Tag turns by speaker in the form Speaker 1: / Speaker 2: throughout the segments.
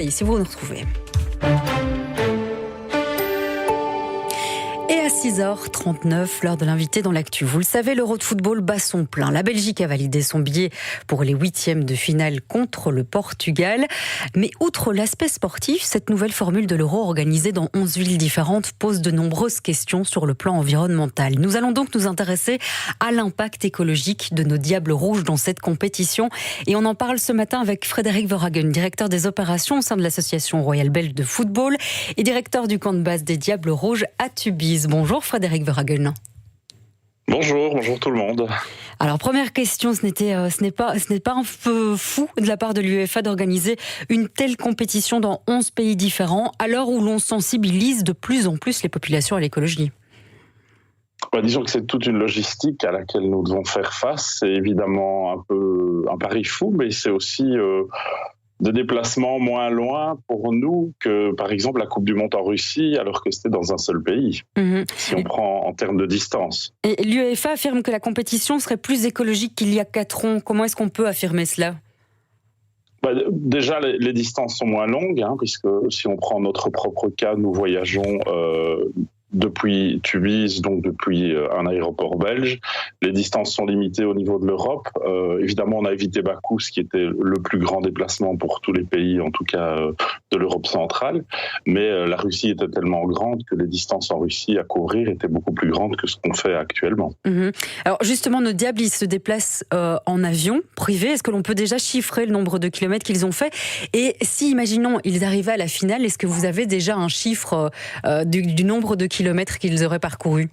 Speaker 1: Et si vous nous retrouvez. Et à 6h39, l'heure de l'invité dans l'actu. Vous le savez, l'Euro de football bat son plein. La Belgique a validé son billet pour les 8e de finale contre le Portugal. Mais outre l'aspect sportif, cette nouvelle formule de l'Euro organisée dans 11 villes différentes pose de nombreuses questions sur le plan environnemental. Nous allons donc nous intéresser à l'impact écologique de nos Diables Rouges dans cette compétition. Et on en parle ce matin avec Frédéric Verhagen, directeur des opérations au sein de l'Association Royale Belge de football et directeur du camp de base des Diables Rouges à Tubize. Bonjour Frédéric Verhagen.
Speaker 2: Bonjour tout le monde.
Speaker 1: Alors première question, ce n'est pas un peu fou de la part de l'UEFA d'organiser une telle compétition dans 11 pays différents à l'heure où l'on sensibilise de plus en plus les populations à l'écologie?
Speaker 2: Disons que c'est toute une logistique à laquelle nous devons faire face. C'est évidemment un peu un pari fou, mais c'est aussi des déplacements moins loin pour nous que, par exemple, la Coupe du Monde en Russie, alors que c'était dans un seul pays, si on prend en termes de distance.
Speaker 1: Et l'UEFA affirme que la compétition serait plus écologique qu'il y a 4 ans. Comment est-ce qu'on peut affirmer cela ?
Speaker 2: Déjà, les distances sont moins longues, puisque si on prend notre propre cas, nous voyageons depuis Tubize, donc depuis un aéroport belge. Les distances sont limitées au niveau de l'Europe. Évidemment, on a évité Bakou, ce qui était le plus grand déplacement pour tous les pays, en tout cas de l'Europe centrale. Mais la Russie était tellement grande que les distances en Russie à couvrir étaient beaucoup plus grandes que ce qu'on fait actuellement.
Speaker 1: Alors justement, nos Diables, ils se déplacent en avion privé. Est-ce que l'on peut déjà chiffrer le nombre de kilomètres qu'ils ont fait ? Et si, imaginons, ils arrivaient à la finale, est-ce que vous avez déjà un chiffre du nombre de kilomètres qu'ils auraient parcourus?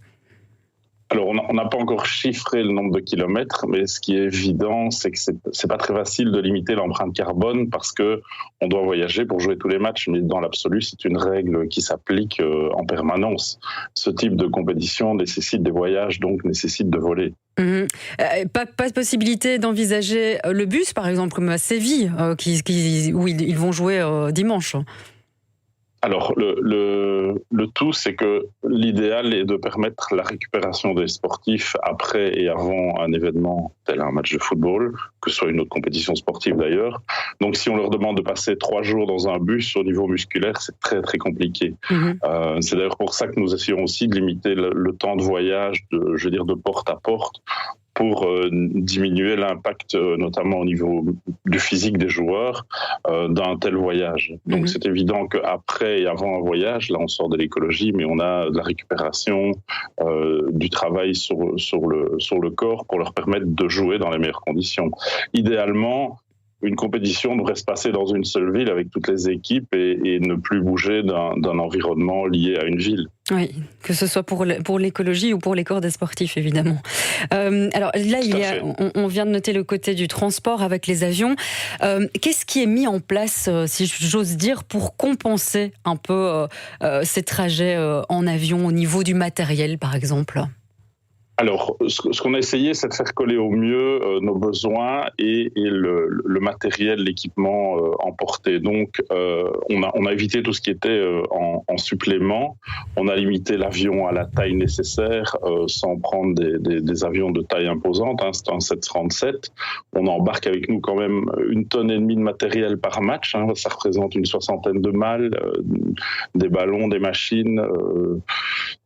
Speaker 2: Alors, on n'a pas encore chiffré le nombre de kilomètres, mais ce qui est évident, c'est que c'est pas très facile de limiter l'empreinte carbone parce que on doit voyager pour jouer tous les matchs, mais dans l'absolu, c'est une règle qui s'applique en permanence. Ce type de compétition nécessite des voyages, donc nécessite de voler.
Speaker 1: Pas de possibilité d'envisager le bus, par exemple, comme à Séville, où ils vont jouer dimanche.
Speaker 2: Alors, le tout, c'est que l'idéal est de permettre la récupération des sportifs après et avant un événement tel un match de football, que ce soit une autre compétition sportive d'ailleurs. Donc, si on leur demande de passer 3 jours dans un bus au niveau musculaire, c'est très, très compliqué. C'est d'ailleurs pour ça que nous essayons aussi de limiter le temps de voyage, de porte à porte, pour diminuer l'impact, notamment au niveau du physique des joueurs, d'un tel voyage. Donc c'est évident qu'après et avant un voyage, là on sort de l'écologie, mais on a de la récupération, du travail sur le corps pour leur permettre de jouer dans les meilleures conditions. Idéalement, une compétition devrait se passer dans une seule ville avec toutes les équipes et ne plus bouger d'un environnement lié à une ville.
Speaker 1: Oui, que ce soit pour l'écologie ou pour les corps des sportifs, évidemment. Alors là, on vient de noter le côté du transport avec les avions. Qu'est-ce qui est mis en place, si j'ose dire, pour compenser un peu ces trajets en avion au niveau du matériel, par exemple ?
Speaker 2: Alors, ce qu'on a essayé, c'est de faire coller au mieux nos besoins et le matériel, l'équipement emporté. Donc, on a évité tout ce qui était en supplément. On a limité l'avion à la taille nécessaire, sans prendre des avions de taille imposante. C'est un 737. On embarque avec nous quand même 1,5 tonne de matériel par match. Ça représente une 60aine de malles, des ballons, des machines,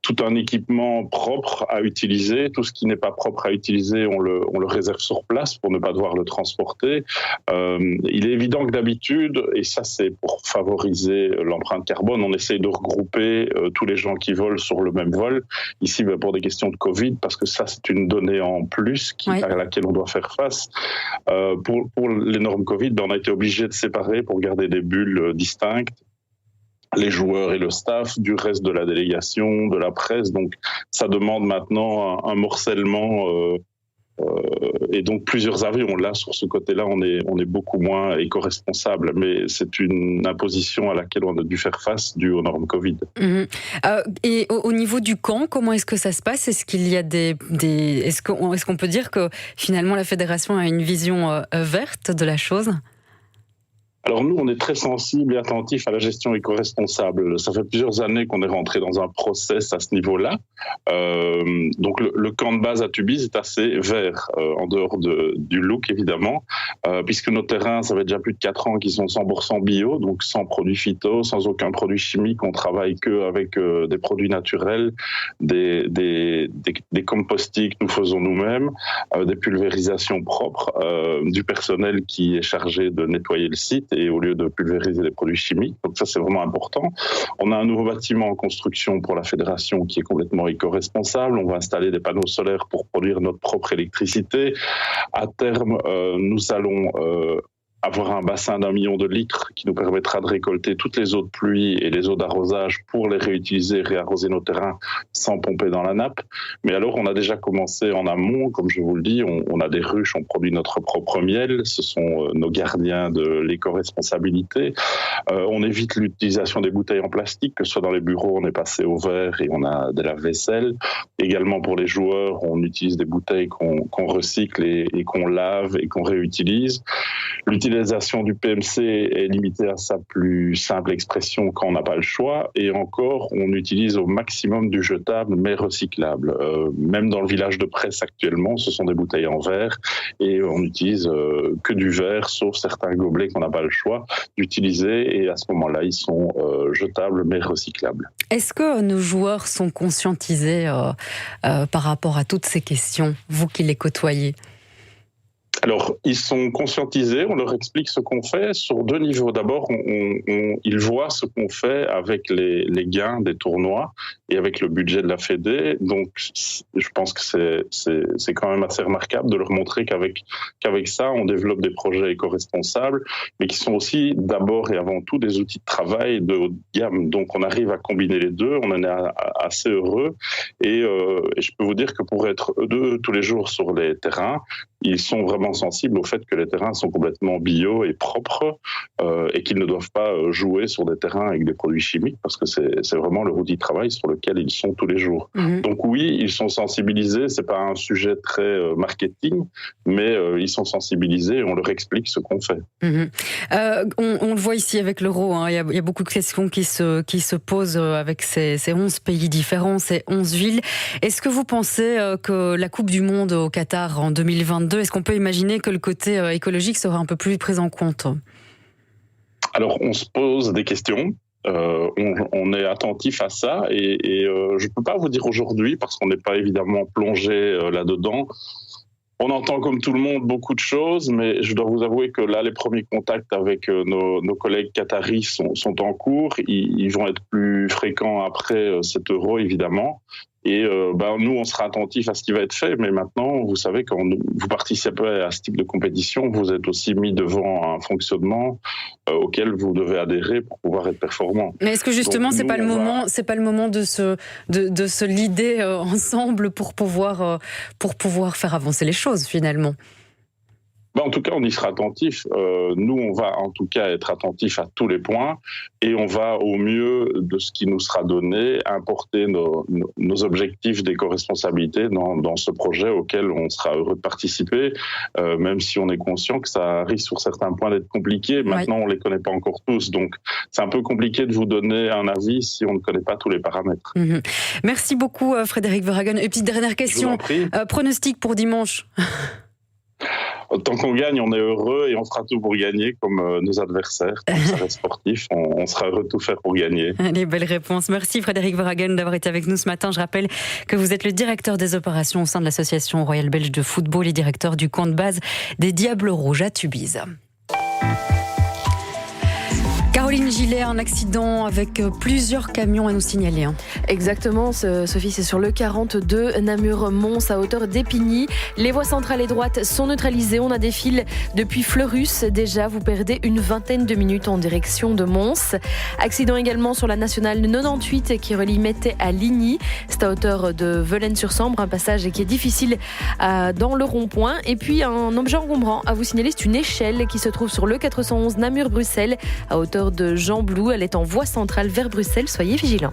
Speaker 2: tout un équipement propre à utiliser. Tout ce qui n'est pas propre à utiliser, on le réserve sur place pour ne pas devoir le transporter. Il est évident que d'habitude, et ça c'est pour favoriser l'empreinte carbone, on essaye de regrouper tous les gens qui volent sur le même vol. Ici, pour des questions de Covid, parce que ça c'est une donnée en plus à laquelle on doit faire face. Pour les normes Covid, on a été obligé de séparer pour garder des bulles distinctes les joueurs et le staff du reste de la délégation, de la presse. Donc ça demande maintenant un morcellement et donc plusieurs avions. Là, sur ce côté-là, on est beaucoup moins éco-responsable, mais c'est une imposition à laquelle on a dû faire face due aux normes Covid.
Speaker 1: Et au niveau du camp, comment est-ce que ça se passe ? Est-ce qu'il y a est-ce qu'on peut dire que finalement la fédération a une vision verte de la chose ?
Speaker 2: Alors nous, on est très sensible et attentif à la gestion éco-responsable. Ça fait plusieurs années qu'on est rentré dans un process à ce niveau-là. Donc le camp de base à Tubize est assez vert, en dehors du look évidemment, puisque nos terrains, ça fait déjà plus de 4 ans qu'ils sont 100% bio, donc sans produits phyto, sans aucun produit chimique. On travaille que avec des produits naturels, des compostis que nous faisons nous-mêmes, des pulvérisations propres, du personnel qui est chargé de nettoyer le site, et au lieu de pulvériser les produits chimiques. Donc ça, c'est vraiment important. On a un nouveau bâtiment en construction pour la fédération qui est complètement éco-responsable. On va installer des panneaux solaires pour produire notre propre électricité. À terme, nous allons avoir un bassin d'1 million de litres qui nous permettra de récolter toutes les eaux de pluie et les eaux d'arrosage pour les réutiliser, réarroser nos terrains sans pomper dans la nappe. Mais alors, on a déjà commencé en amont, comme je vous le dis, on a des ruches, on produit notre propre miel, ce sont nos gardiens de l'éco-responsabilité. On évite l'utilisation des bouteilles en plastique, que ce soit dans les bureaux, on est passé au verre et on a de la vaisselle. Également pour les joueurs, on utilise des bouteilles qu'on recycle et qu'on lave et qu'on réutilise. L'utilisation du PMC est limitée à sa plus simple expression quand on n'a pas le choix. Et encore, on utilise au maximum du jetable mais recyclable. Même dans le village de Presse actuellement, ce sont des bouteilles en verre et on n'utilise que du verre, sauf certains gobelets qu'on n'a pas le choix d'utiliser. Et à ce moment-là, ils sont jetables mais recyclables.
Speaker 1: Est-ce que nos joueurs sont conscientisés par rapport à toutes ces questions, vous qui les côtoyez ?
Speaker 2: Alors, ils sont conscientisés, on leur explique ce qu'on fait sur 2 niveaux. D'abord, ils voient ce qu'on fait avec les gains des tournois et avec le budget de la Fédé. Donc, je pense que c'est quand même assez remarquable de leur montrer qu'avec ça, on développe des projets éco-responsables, mais qui sont aussi d'abord et avant tout des outils de travail de haute gamme. Donc, on arrive à combiner les deux, on en est assez heureux. Et je peux vous dire que pour être eux tous les jours sur les terrains, ils sont vraiment sensibles au fait que les terrains sont complètement bio et propres et qu'ils ne doivent pas jouer sur des terrains avec des produits chimiques parce que c'est vraiment leur outil de travail sur lequel ils sont tous les jours. Mmh. Donc oui, ils sont sensibilisés, c'est pas un sujet très marketing, mais ils sont sensibilisés et on leur explique ce qu'on fait.
Speaker 1: Mmh. On le voit ici avec l'euro, hein, il y a beaucoup de questions qui se posent avec ces 11 pays différents, ces 11 villes. Est-ce que vous pensez que la Coupe du Monde au Qatar en 2022, est-ce qu'on peut imaginer que le côté écologique sera un peu plus pris en compte ?
Speaker 2: Alors, on se pose des questions. On est attentif à ça et je ne peux pas vous dire aujourd'hui parce qu'on n'est pas évidemment plongé là-dedans. On entend comme tout le monde beaucoup de choses, mais je dois vous avouer que là, les premiers contacts avec nos collègues qataris sont en cours. Ils vont être plus fréquents après cet euro, évidemment. Et nous, on sera attentifs à ce qui va être fait. Mais maintenant, vous savez, quand vous participez à ce type de compétition, vous êtes aussi mis devant un fonctionnement auquel vous devez adhérer pour pouvoir être performant.
Speaker 1: Mais est-ce que justement, c'est pas le moment de se leader ensemble pour pouvoir faire avancer les choses finalement?
Speaker 2: En tout cas, on y sera attentif. Nous, on va en tout cas être attentifs à tous les points et on va au mieux de ce qui nous sera donné importer nos objectifs d'éco-responsabilité dans ce projet auquel on sera heureux de participer, même si on est conscient que ça risque sur certains points d'être compliqué. Maintenant, on ne les connaît pas encore tous, donc c'est un peu compliqué de vous donner un avis si on ne connaît pas tous les paramètres.
Speaker 1: Mmh. Merci beaucoup Frédéric Verhagen. Et petite dernière question, pronostic pour dimanche?
Speaker 2: Tant qu'on gagne, on est heureux et on fera tout pour gagner comme nos adversaires. Comme ça reste sportif, on sera heureux de tout faire pour gagner.
Speaker 1: Allez, belle réponse. Merci Frédéric Verhagen d'avoir été avec nous ce matin. Je rappelle que vous êtes le directeur des opérations au sein de l'Association Royale Belge de Football et directeur du camp de base des Diables Rouges à Tubize. Caroline Gillet, un accident avec plusieurs camions à nous signaler.
Speaker 3: Exactement, Sophie, c'est sur le 42 Namur-Mons à hauteur d'Épigny. Les voies centrales et droites sont neutralisées. On a des files depuis Fleurus. Déjà, vous perdez une vingtaine de minutes en direction de Mons. Accident également sur la nationale 98 qui relie Mettey à Ligny. C'est à hauteur de Velaines-sur-Sambre, un passage qui est difficile dans le rond-point. Et puis un objet encombrant à vous signaler, c'est une échelle qui se trouve sur le 411 Namur-Bruxelles à hauteur de Jean Blou. Elle est en voie centrale vers Bruxelles. Soyez vigilants.